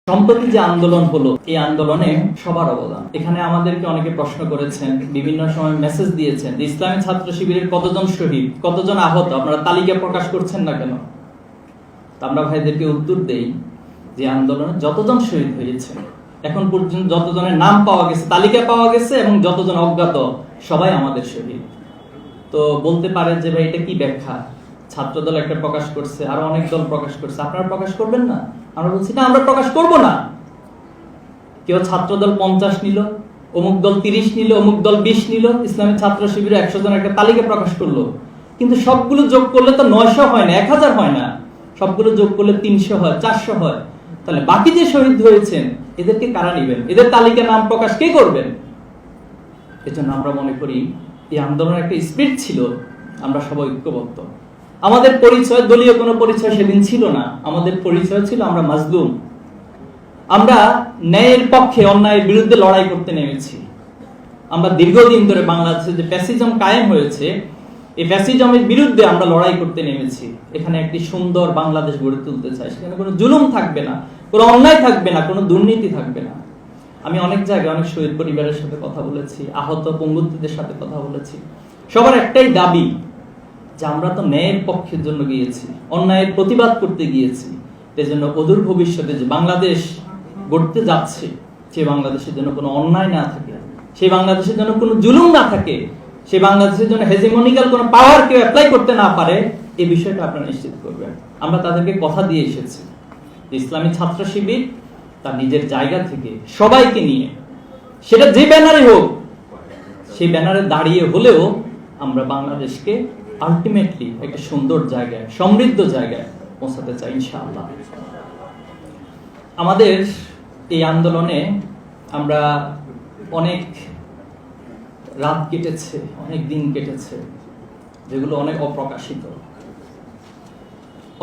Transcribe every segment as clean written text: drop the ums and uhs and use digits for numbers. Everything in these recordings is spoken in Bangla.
সম্প্রতি যে আন্দোলন হলো, এই আন্দোলনে সবার অবদান। এখানে আমাদেরকে অনেকে প্রশ্ন করেছেন, বিভিন্ন সময় মেসেজ দিয়েছেন, ইসলামী ছাত্র শিবিরের কতজন শহীদ, কতজন আহত, আপনারা তালিকা প্রকাশ করছেন না কেন? আমরা ভাইদেরকে উত্তর দেই যে আন্দোলনে যতজন শহীদ হয়েছে, এখন পর্যন্ত যতজনের নাম পাওয়া গেছে, তালিকা পাওয়া গেছে, এবং যতজন অজ্ঞাত, সবাই আমাদের শহীদ। তো বলতে পারে যে ভাই এটা কি ব্যাখ্যা, ছাত্রদল একটা প্রকাশ করছে, আরো অনেক দল প্রকাশ করছে, আপনারা প্রকাশ করবেন না? আমরা বলছি না, আমরা প্রকাশ করব না। কেউ ছাত্রদল 50 নিল, অমুক দল 30 নিল, অমুক দল 20 নিল, ইসলামী ছাত্র শিবিরে 100 জন একটা তালিকা প্রকাশ করলো, কিন্তু সবগুলো যোগ করলে তো 900 হয় না, 1000 হয় না, সবগুলো যোগ করলে 300 হয়, 400 হয়। তাহলে বাকি যে শহীদ হয়েছেন এদেরকে কারা নেবেন? এদের তালিকা নাম প্রকাশ কে করবেন? এজন্য আমরা মনে করি এই আন্দোলনের একটা স্পিরিট ছিল, আমরা সবাই ঐক্যবদ্ধ। আমাদের পরিচয় দলীয় কোনো পরিচয় সেদিন ছিল না, আমাদের পরিচয় ছিল আমরা মাজলুম। আমরা ন্যায়ের পক্ষে, অন্যায়ের বিরুদ্ধে লড়াই করতে নেমেছি। আমরা দীর্ঘদিন ধরে বাংলাদেশে যে ফ্যাসিজম কায়েম হয়েছে, এই ফ্যাসিজমের বিরুদ্ধে আমরা লড়াই করতে নেমেছি। এখানে একটি সুন্দর বাংলাদেশ গড়ে তুলতে চাই, সেখানে কোনো জুলুম থাকবে না, কোনো অন্যায় থাকবে না, কোনো দুর্নীতি থাকবে না। আমি অনেক জায়গায় অনেক শহীদ পরিবারের সাথে কথা বলেছি, আহত পঙ্গুত্বদের সাথে কথা বলেছি। সবার একটাই দাবি যে আমরা তো ন্যায়ের পক্ষের জন্য গিয়েছি, অন্যায়ের প্রতিবাদ করতে গিয়েছি। এজন্য অদূর ভবিষ্যতে যে বাংলাদেশ গড়তে যাচ্ছে, সেই বাংলাদেশের জন্য কোনো অন্যায় না থাকে, সেই বাংলাদেশের জন্য কোনো জুলুম না থাকে, সেই বাংলাদেশের জন্য হেজিমনিক্যাল কোনো পাওয়ার কেউ অ্যাপ্লাই করতে না পারে, এই বিষয়টা আপনারা নিশ্চিত করবেন। আমরা তাদেরকে কথা দিয়ে এসেছি, ইসলামী ছাত্র শিবির তার নিজের জায়গা থেকে সবাইকে নিয়ে, সেটা যে ব্যানারে হোক, সেই ব্যানারে দাঁড়িয়ে হলেও আমরা বাংলাদেশকে আলটিমেটলি একটা সুন্দর জায়গায়, সমৃদ্ধ জায়গায় পৌঁছাতে চাই ইনশাআল্লাহ। আমাদের এই আন্দোলনে আমরা অনেক রাত কেটেছে, অনেক দিন কেটেছে, যেগুলো অনেক অপ্রকাশিত।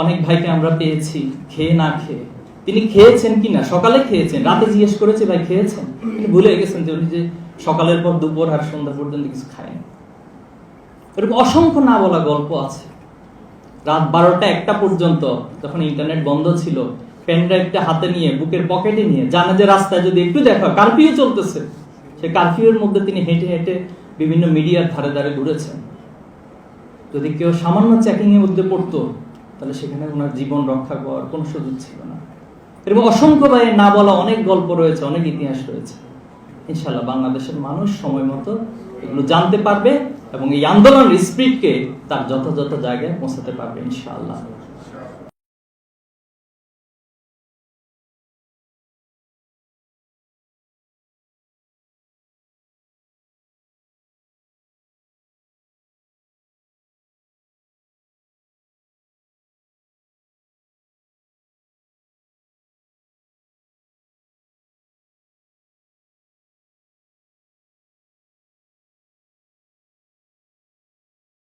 অনেক ভাইকে আমরা পেয়েছি খেয়ে না খেয়ে। তিনি খেয়েছেন কিনা, সকালে খেয়েছেন, রাতে জিজ্ঞেস করেছে ভাই খেয়েছেন, তিনি ভুলে গেছেন যে উনি যে সকালের পর দুপুর আর সন্ধ্যা পর্যন্ত কিছু খায়নি। এরকম অসংখ্য না বলা গল্প আছে। রাত 12টা 1টা পর্যন্ত, যখন ইন্টারনেট বন্ধ ছিল, পেন ড্রাইভটা হাতে নিয়ে, বুকের পকেটে নিয়ে, জানে যে রাস্তায় যদি একটু দেখা, কারফিউ চলতেছে, সেই কারফিউর মধ্যে তিনি হেঁটে হেঁটে বিভিন্ন মিডিয়ার ধারে ধারে ঘুরেছেন। যদি কেউ সামান্য চেকিং এর মধ্যে পড়তো, তাহলে সেখানে ওনার জীবন রক্ষা করার কোনো সুযোগ ছিল না। এরকম অসংখ্য ভাই না বলা অনেক গল্প রয়েছে, অনেক ইতিহাস রয়েছে। ইনশাআল্লাহ বাংলাদেশের মানুষ সময় মতো এগুলো জানতে পারবে এবং এই আন্দোলনের স্পিরিটকে তার যথাযথ জায়গায় পৌঁছাতে পারবে ইনশাআল্লাহ।